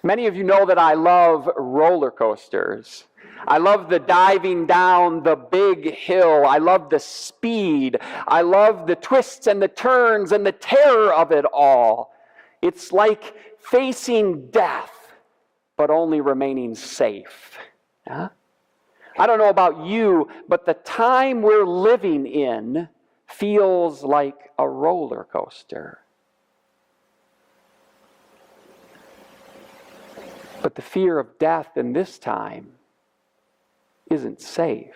Many of you know that I love roller coasters. I love the diving down the big hill. I love the speed. I love the twists and the turns and the terror of it all. It's like facing death, but only remaining safe. Yeah? I don't know about you, but the time we're living in feels like a roller coaster. But the fear of death in this time isn't safe.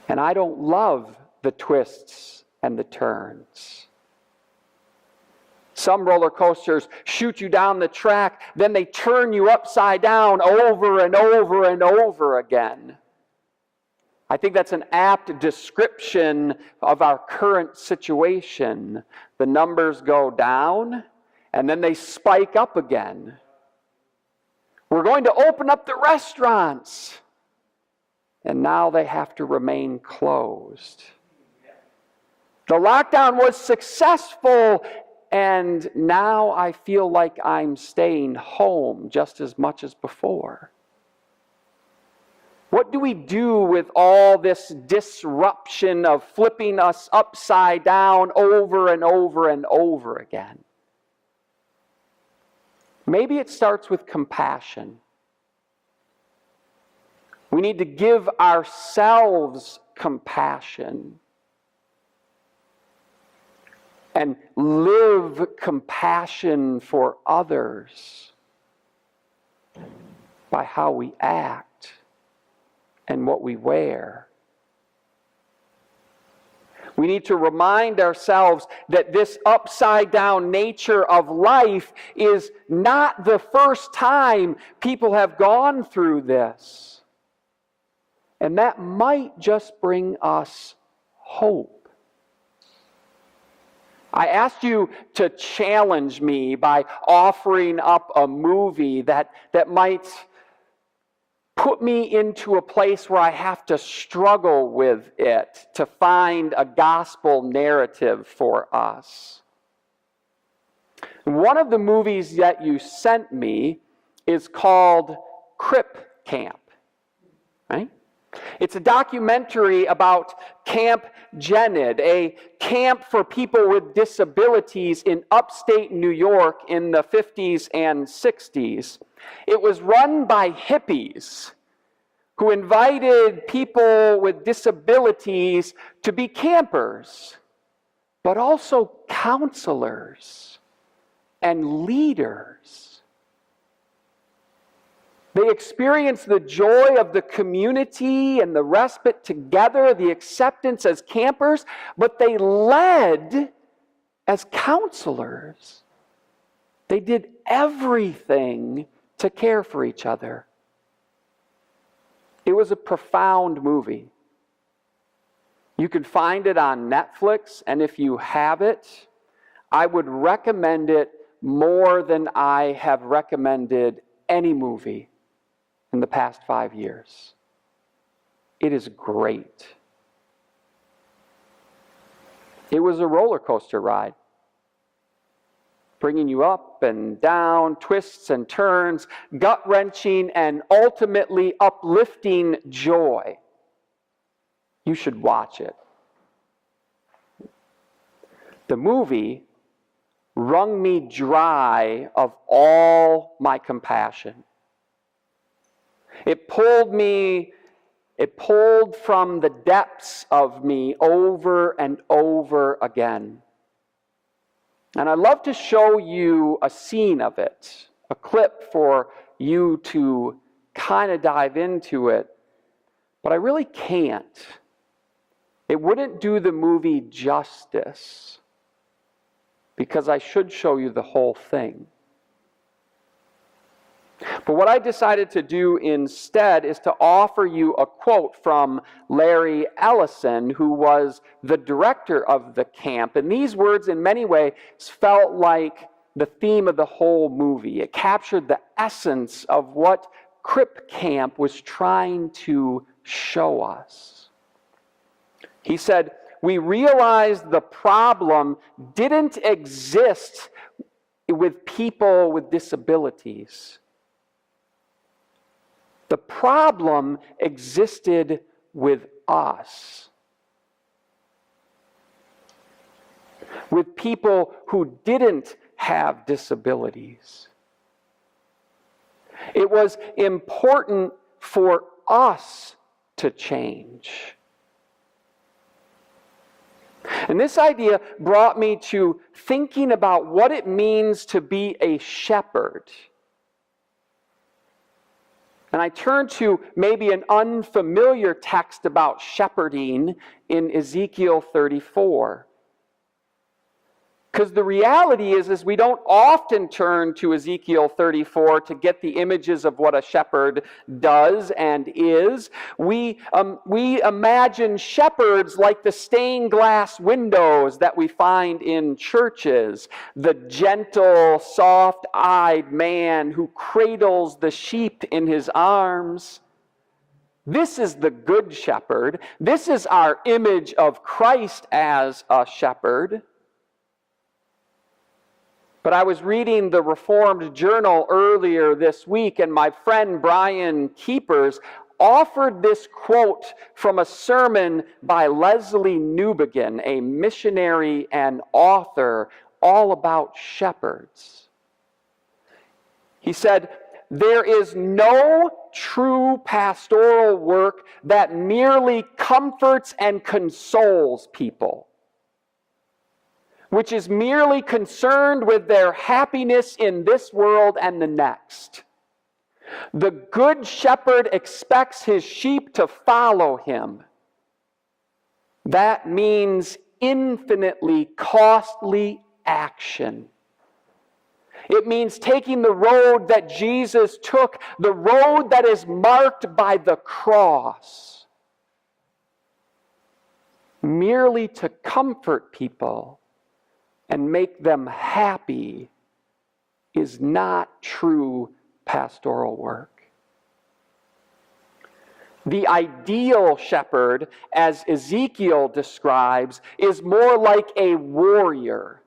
And I don't love the twists and the turns. Some roller coasters shoot you down the track, then they turn you upside down over and over and over again. I think that's an apt description of our current situation. The numbers go down, and then they spike up again. We're going to open up the restaurants, and now they have to remain closed. The lockdown was successful, and now I feel like I'm staying home just as much as before. What do we do with all this disruption of flipping us upside down over and over and over again? Maybe it starts with compassion. We need to give ourselves compassion and live compassion for others by how we act and what we wear. We need to remind ourselves that this upside-down nature of life is not the first time people have gone through this. And that might just bring us hope. I asked you to challenge me by offering up a movie that might put me into a place where I have to struggle with it to find a gospel narrative for us. One of the movies that you sent me is called Crip Camp, right? It's a documentary about Camp Jened, a camp for people with disabilities in upstate New York in the 50s and 60s. It was run by hippies who invited people with disabilities to be campers, but also counselors and leaders. They experienced the joy of the community and the respite together, the acceptance as campers, but they led as counselors. They did everything to care for each other. It was a profound movie. You can find it on Netflix, and if you have it, I would recommend it more than I have recommended any movie in the past 5 years. It is great. It was a roller coaster ride, bringing you up and down, twists and turns, gut-wrenching and ultimately uplifting joy. You should watch it. The movie wrung me dry of all my compassion. It pulled from the depths of me over and over again. And I'd love to show you a scene of it, a clip for you to kind of dive into it, but I really can't. It wouldn't do the movie justice, because I should show you the whole thing. But what I decided to do instead is to offer you a quote from Larry Ellison, who was the director of the camp. And these words, in many ways, felt like the theme of the whole movie. It captured the essence of what Crip Camp was trying to show us. He said, "We realized the problem didn't exist with people with disabilities. The problem existed with us. With people who didn't have disabilities. It was important for us to change. And this idea brought me to thinking about what it means to be a shepherd. And I turned to maybe an unfamiliar text about shepherding in Ezekiel 34. Because the reality is we don't often turn to Ezekiel 34 to get the images of what a shepherd does and is. We imagine shepherds like the stained glass windows that we find in churches. The gentle, soft-eyed man who cradles the sheep in his arms. This is the good shepherd. This is our image of Christ as a shepherd. But I was reading the Reformed Journal earlier this week, and my friend Brian Keepers offered this quote from a sermon by Leslie Newbegin, a missionary and author, all about shepherds. He said, "There is no true pastoral work that merely comforts and consoles people, which is merely concerned with their happiness in this world and the next. The good shepherd expects his sheep to follow him. That means infinitely costly action. It means taking the road that Jesus took, the road that is marked by the cross. Merely to comfort people and make them happy is not true pastoral work. The ideal shepherd, as Ezekiel describes, is more like a warrior.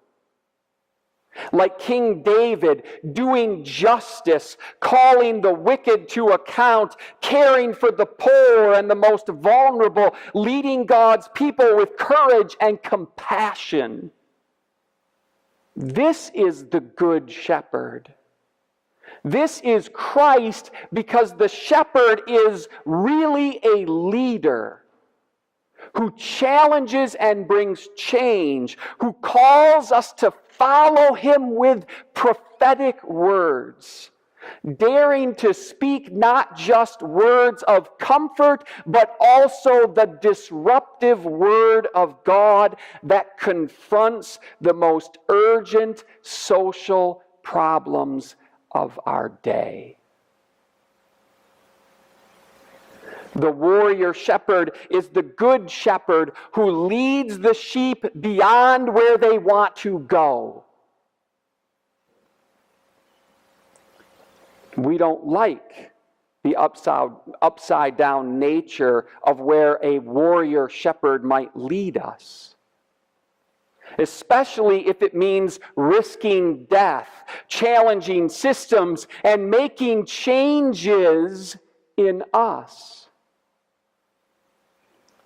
Like King David, doing justice, calling the wicked to account, caring for the poor and the most vulnerable, leading God's people with courage and compassion. This is the good shepherd. This is Christ, because the shepherd is really a leader who challenges and brings change, who calls us to follow him with prophetic words, daring to speak not just words of comfort, but also the disruptive word of God that confronts the most urgent social problems of our day. The warrior shepherd is the good shepherd who leads the sheep beyond where they want to go. We don't like the upside down nature of where a warrior shepherd might lead us, especially if it means risking death, challenging systems, and making changes in us.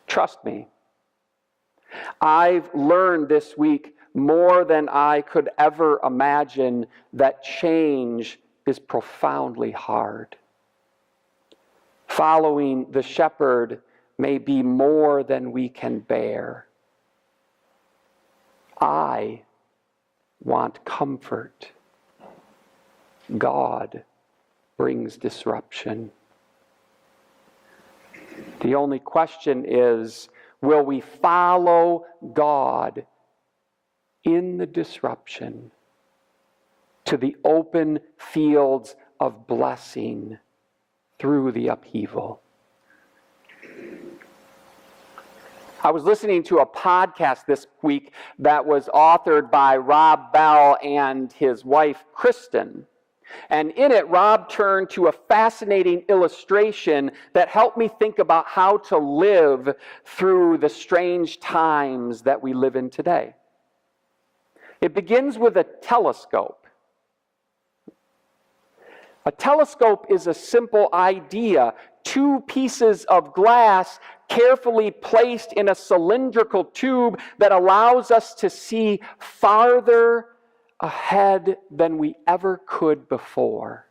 Trust me, I've learned this week more than I could ever imagine that change is profoundly hard. Following the shepherd may be more than we can bear. I want comfort. God brings disruption. The only question is, will we follow God in the disruption to the open fields of blessing through the upheaval? I was listening to a podcast this week that was authored by Rob Bell and his wife, Kristen. And in it, Rob turned to a fascinating illustration that helped me think about how to live through the strange times that we live in today. It begins with a telescope. A telescope is a simple idea. Two pieces of glass carefully placed in a cylindrical tube that allows us to see farther ahead than we ever could before.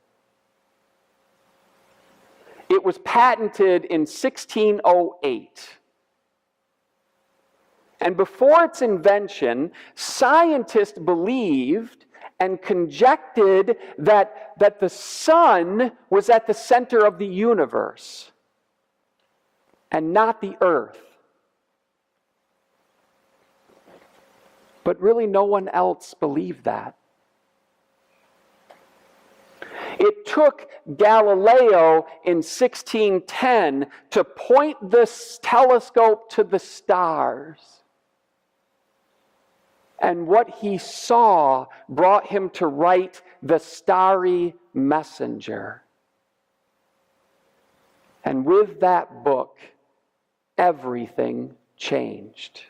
It was patented in 1608. And before its invention, scientists believed and conjectured that the sun was at the center of the universe and not the earth. But really no one else believed that. It took Galileo in 1610 to point this telescope to the stars. And what he saw brought him to write The Starry Messenger. And with that book, everything changed.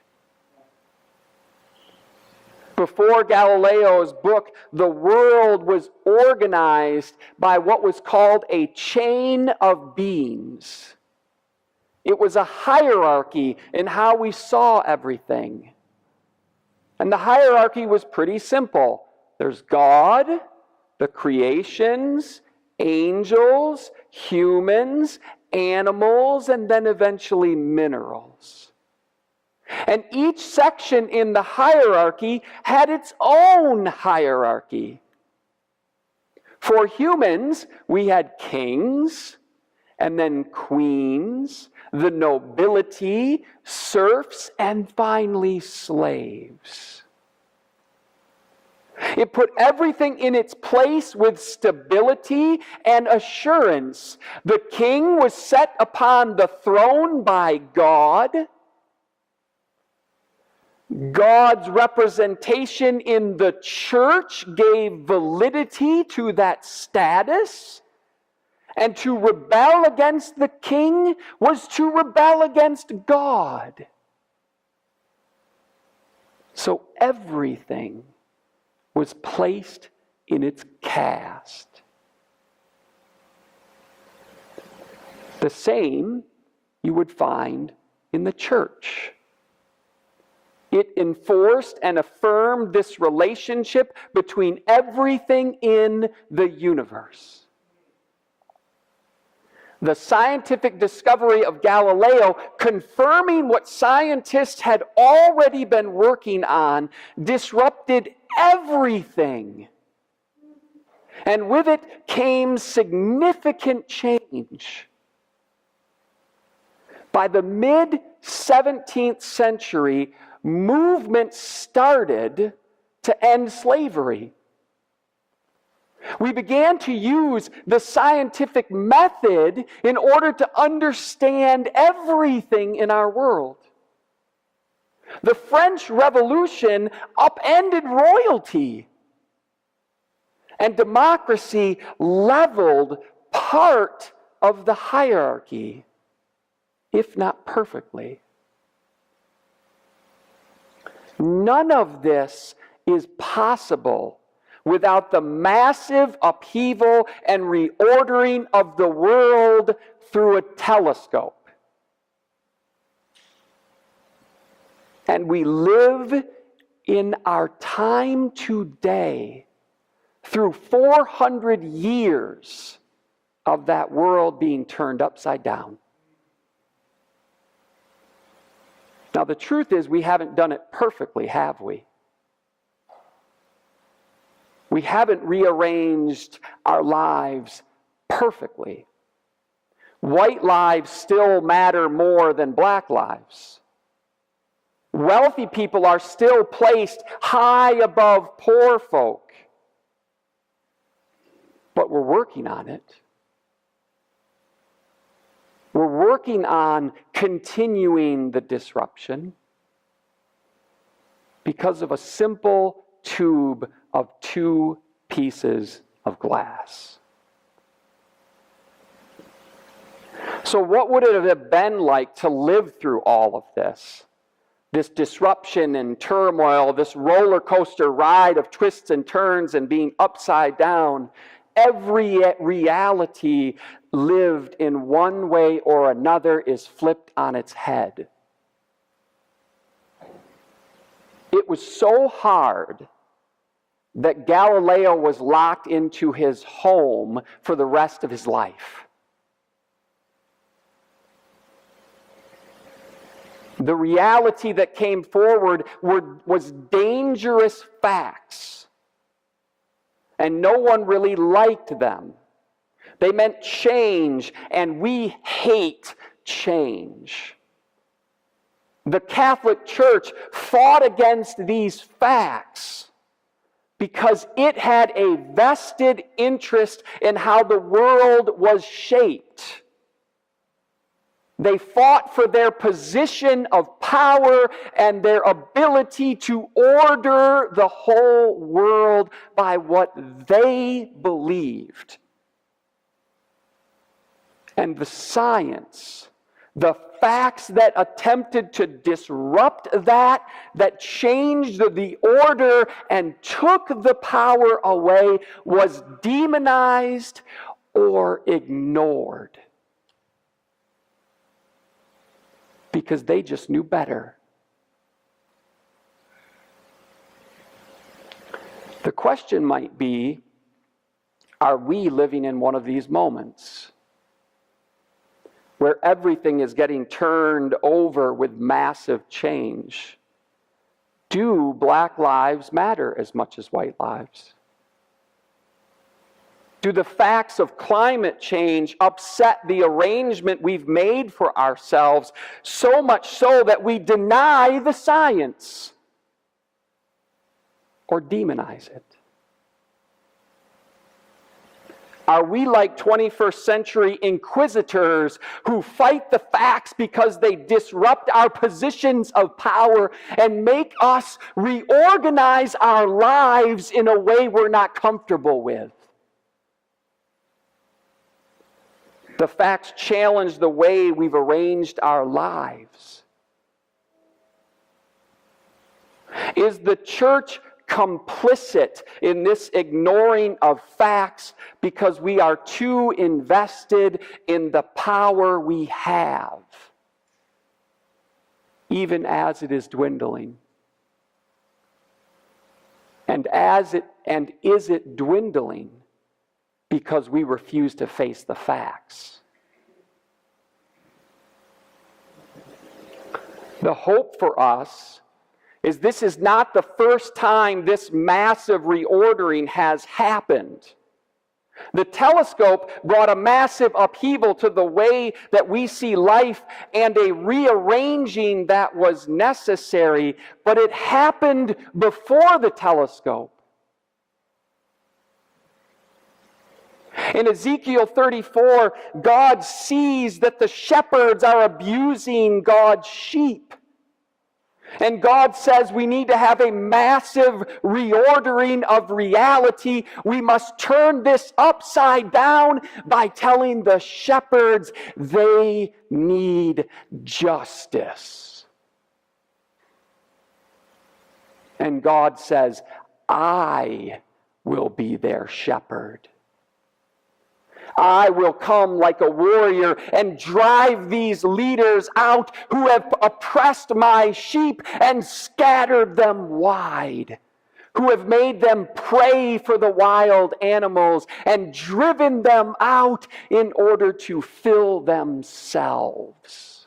Before Galileo's book, the world was organized by what was called a chain of beings. It was a hierarchy in how we saw everything. And the hierarchy was pretty simple. There's God, the creations, angels, humans, animals, and then eventually minerals. And each section in the hierarchy had its own hierarchy. For humans, we had kings, and then queens, the nobility, serfs, and finally slaves. It put everything in its place with stability and assurance. The king was set upon the throne by God. God's representation in the church gave validity to that status. And to rebel against the king was to rebel against God. So everything was placed in its caste. The same you would find in the church. It enforced and affirmed this relationship between everything in the universe. The scientific discovery of Galileo, confirming what scientists had already been working on, disrupted everything. And with it came significant change. By the mid-17th century, movements started to end slavery. We began to use the scientific method in order to understand everything in our world. The French Revolution upended royalty, and democracy leveled part of the hierarchy, if not perfectly. None of this is possible without the massive upheaval and reordering of the world through a telescope. And we live in our time today through 400 years of that world being turned upside down. Now, the truth is, we haven't done it perfectly, have we? We haven't rearranged our lives perfectly. White lives still matter more than black lives. Wealthy people are still placed high above poor folk. But we're working on it. We're working on continuing the disruption because of a simple tube of two pieces of glass. So what would it have been like to live through all of this? This disruption and turmoil, this roller coaster ride of twists and turns and being upside down every reality lived in one way or another is flipped on its head. It was so hard that Galileo was locked into his home for the rest of his life. The reality that came forward was dangerous facts, and no one really liked them. They meant change, and we hate change. The Catholic Church fought against these facts because it had a vested interest in how the world was shaped. They fought for their position of power and their ability to order the whole world by what they believed. And the science, the facts that attempted to disrupt that changed the order and took the power away, was demonized or ignored. Because they just knew better. The question might be, are we living in one of these moments where everything is getting turned over with massive change? Do black lives matter as much as white lives? Do the facts of climate change upset the arrangement we've made for ourselves, so much so that we deny the science or demonize it? Are we like 21st century inquisitors who fight the facts because they disrupt our positions of power and make us reorganize our lives in a way we're not comfortable with? The facts challenge the way we've arranged our lives. Is the church complicit in this ignoring of facts because we are too invested in the power we have, even as it is dwindling? And is it dwindling because we refuse to face the facts? The hope for us is this is not the first time this massive reordering has happened. The telescope brought a massive upheaval to the way that we see life and a rearranging that was necessary, but it happened before the telescope. In Ezekiel 34, God sees that the shepherds are abusing God's sheep. And God says we need to have a massive reordering of reality. We must turn this upside down by telling the shepherds they need justice. And God says, I will be their shepherd. I will come like a warrior and drive these leaders out who have oppressed my sheep and scattered them wide, who have made them prey for the wild animals and driven them out in order to fill themselves.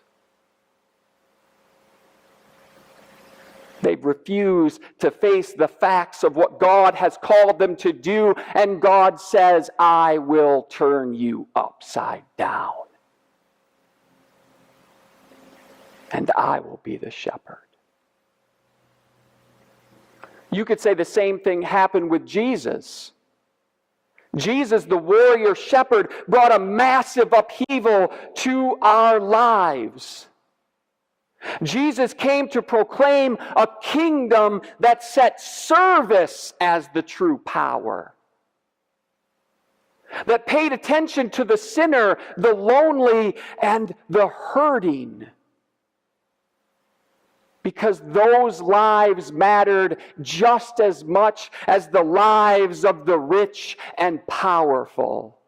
They've refused to face the facts of what God has called them to do, and God says, I will turn you upside down. And I will be the shepherd. You could say the same thing happened with Jesus. Jesus, the warrior shepherd, brought a massive upheaval to our lives. Jesus came to proclaim a kingdom that set service as the true power, that paid attention to the sinner, the lonely, and the hurting. because those lives mattered just as much as the lives of the rich and powerful.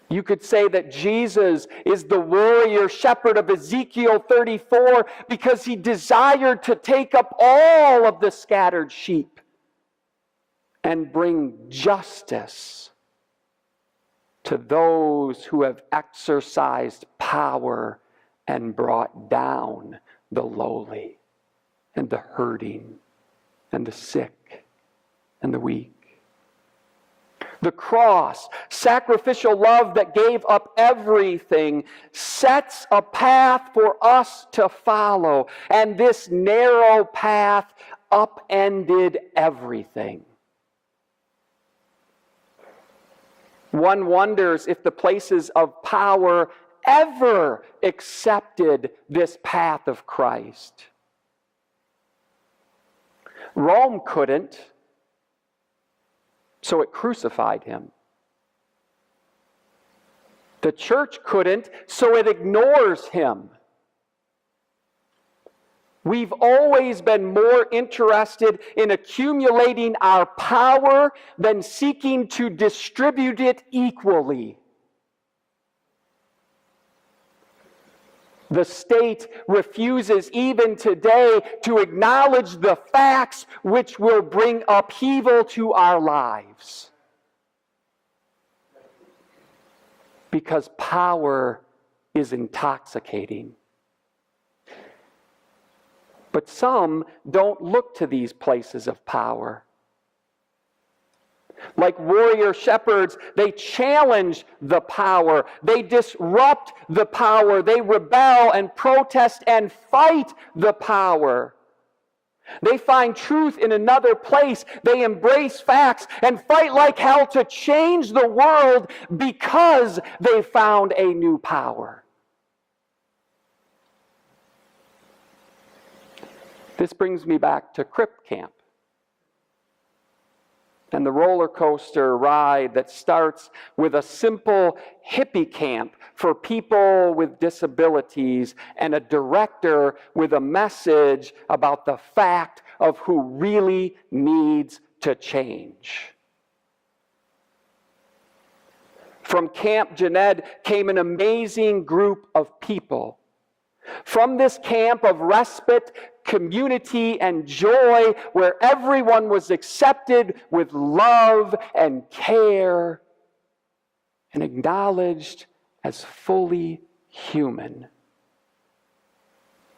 You could say that Jesus is the warrior shepherd of Ezekiel 34 because he desired to take up all of the scattered sheep and bring justice to those who have exercised power and brought down the lowly and the hurting and the sick and the weak. The cross, sacrificial love that gave up everything, sets a path for us to follow. And this narrow path upended everything. One wonders if the places of power ever accepted this path of Christ. Rome couldn't, so it crucified him. The church couldn't, so it ignores him. We've always been more interested in accumulating our power than seeking to distribute it equally. The state refuses even today to acknowledge the facts which will bring upheaval to our lives. Because power is intoxicating. But some don't look to these places of power. Like warrior shepherds, they challenge the power. They disrupt the power. They rebel and protest and fight the power. They find truth in another place. They embrace facts and fight like hell to change the world because they found a new power. This brings me back to Crip Camp and the roller coaster ride that starts with a simple hippie camp for people with disabilities and a director with a message about the fact of who really needs to change. From Camp Jened came an amazing group of people. From this camp of respite, community, and joy, where everyone was accepted with love and care and acknowledged as fully human,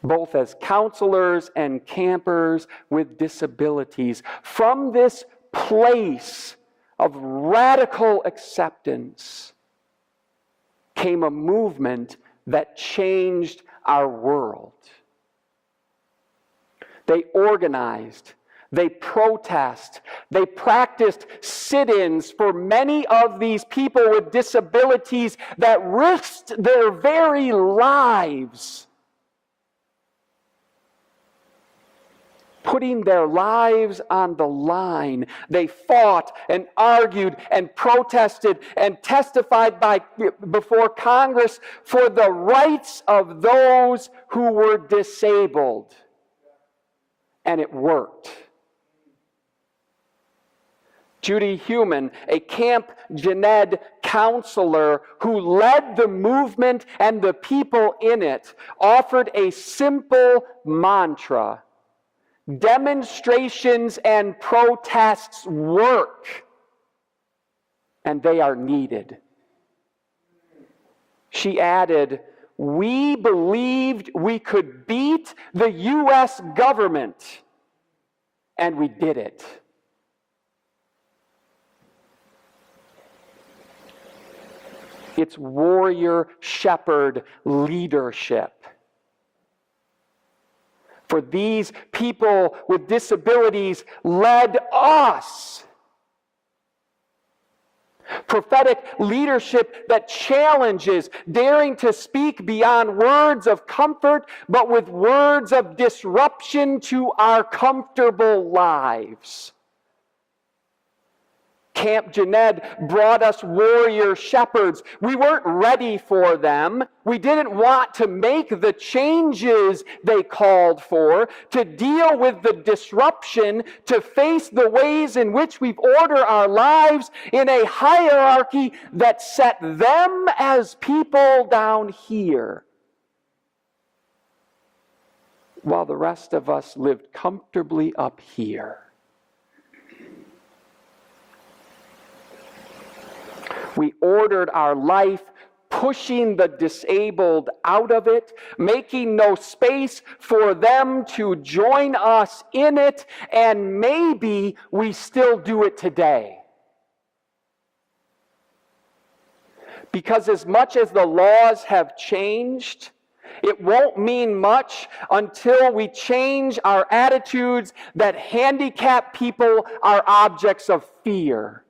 both as counselors and campers with disabilities. From this place of radical acceptance came a movement that changed our world. They organized, they protest, they practiced sit-ins for many of these people with disabilities that risked their very lives, putting their lives on the line. They fought and argued and protested and testified before Congress for the rights of those who were disabled. And it worked. Judy Heumann, a Camp Jened counselor who led the movement and the people in it, offered a simple mantra: demonstrations and protests work, and they are needed. She added, "We believed we could beat the U.S. government, and we did it." It's warrior shepherd leadership. For these people with disabilities led us. Prophetic leadership that challenges, daring to speak beyond words of comfort, but with words of disruption to our comfortable lives. Camp Jened brought us warrior shepherds. We weren't ready for them. We didn't want to make the changes they called for, to deal with the disruption, to face the ways in which we've ordered our lives in a hierarchy that set them as people down here, while the rest of us lived comfortably up here. We ordered our life, pushing the disabled out of it, making no space for them to join us in it, and maybe we still do it today. Because as much as the laws have changed, it won't mean much until we change our attitudes that handicapped people are objects of fear.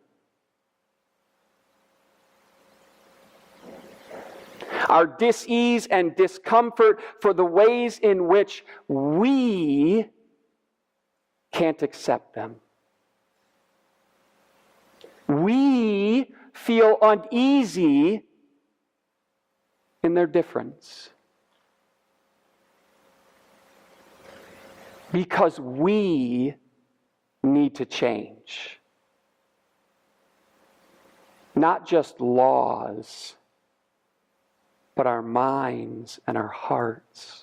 Our dis-ease and discomfort for the ways in which we can't accept them. We feel uneasy in their difference. Because we need to change. Not just laws, but our minds and our hearts.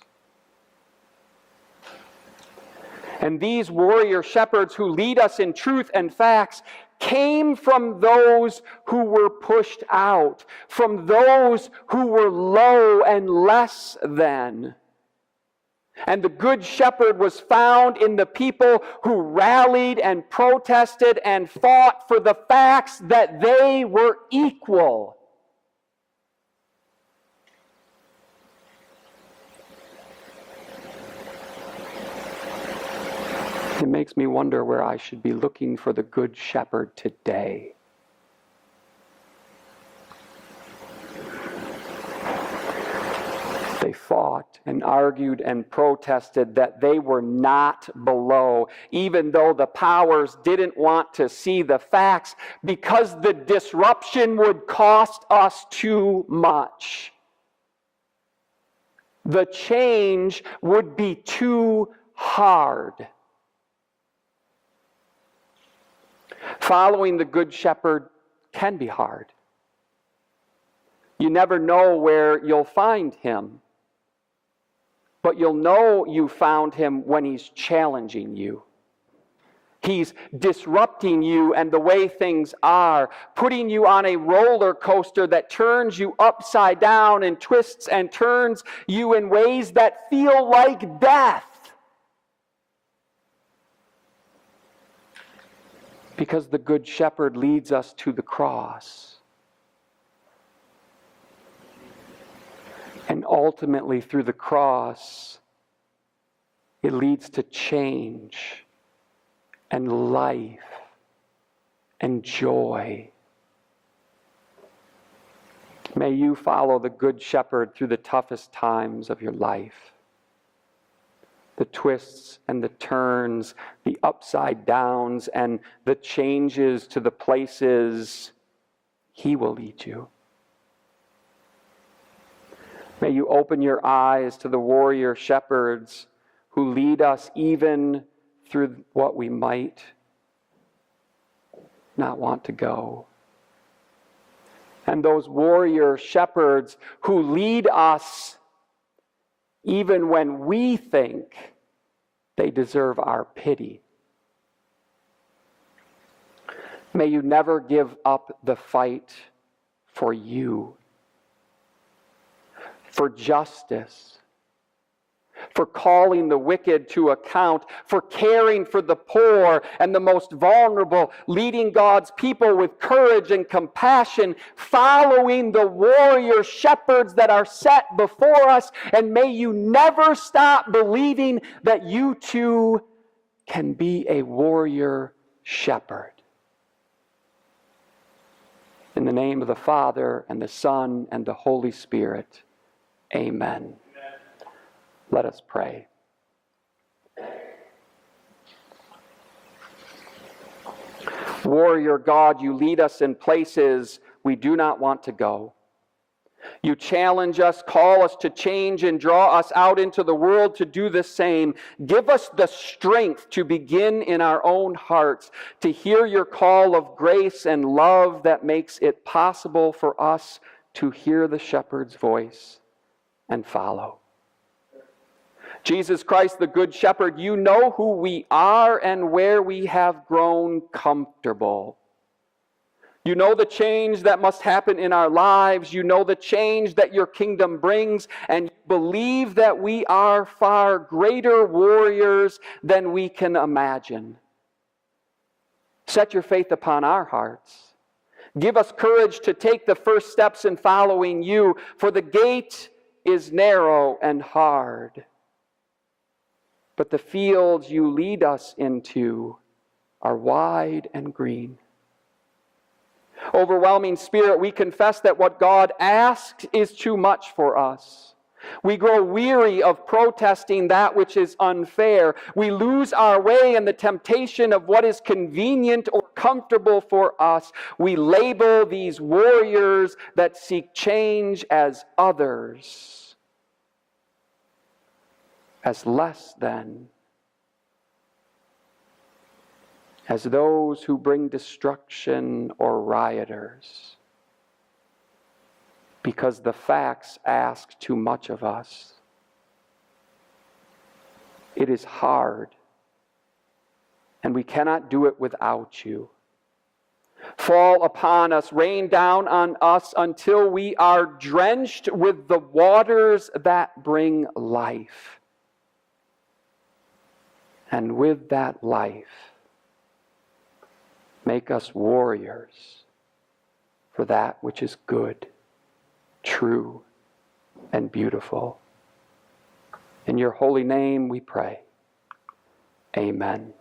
And these warrior shepherds who lead us in truth and facts came from those who were pushed out, from those who were low and less than. And the good shepherd was found in the people who rallied and protested and fought for the facts that they were equal. It makes me wonder where I should be looking for the Good Shepherd today. They fought and argued and protested that they were not below, even though the powers didn't want to see the facts, because the disruption would cost us too much. The change would be too hard. Following the Good Shepherd can be hard. You never know where you'll find him. But you'll know you found him when he's challenging you. He's disrupting you and the way things are, putting you on a roller coaster that turns you upside down and twists and turns you in ways that feel like death. Because the Good Shepherd leads us to the cross. And ultimately, through the cross, it leads to change and life and joy. May you follow the Good Shepherd through the toughest times of your life. The twists and the turns, the upside downs, and the changes to the places he will lead you. May you open your eyes to the warrior shepherds who lead us even through what we might not want to go. And those warrior shepherds who lead us even when we think they deserve our pity. May you never give up the fight for you, for justice, for calling the wicked to account, for caring for the poor and the most vulnerable, leading God's people with courage and compassion, following the warrior shepherds that are set before us. And may you never stop believing that you too can be a warrior shepherd. In the name of the Father, and the Son, and the Holy Spirit, amen. Let us pray. Warrior God, you lead us in places we do not want to go. You challenge us, call us to change, and draw us out into the world to do the same. Give us the strength to begin in our own hearts, to hear your call of grace and love that makes it possible for us to hear the shepherd's voice and follow. Jesus Christ, the Good Shepherd, you know who we are and where we have grown comfortable. You know the change that must happen in our lives. You know the change that your kingdom brings, and you believe that we are far greater warriors than we can imagine. Set your faith upon our hearts. Give us courage to take the first steps in following you, for the gate is narrow and hard. But the fields you lead us into are wide and green. Overwhelming Spirit, we confess that what God asks is too much for us. We grow weary of protesting that which is unfair. We lose our way in the temptation of what is convenient or comfortable for us. We label these warriors that seek change as others, as less than, as those who bring destruction or rioters, because the facts ask too much of us. It is hard, and we cannot do it without you. Fall upon us, rain down on us until we are drenched with the waters that bring life. And with that life, make us warriors for that which is good, true, and beautiful. In your holy name we pray. Amen.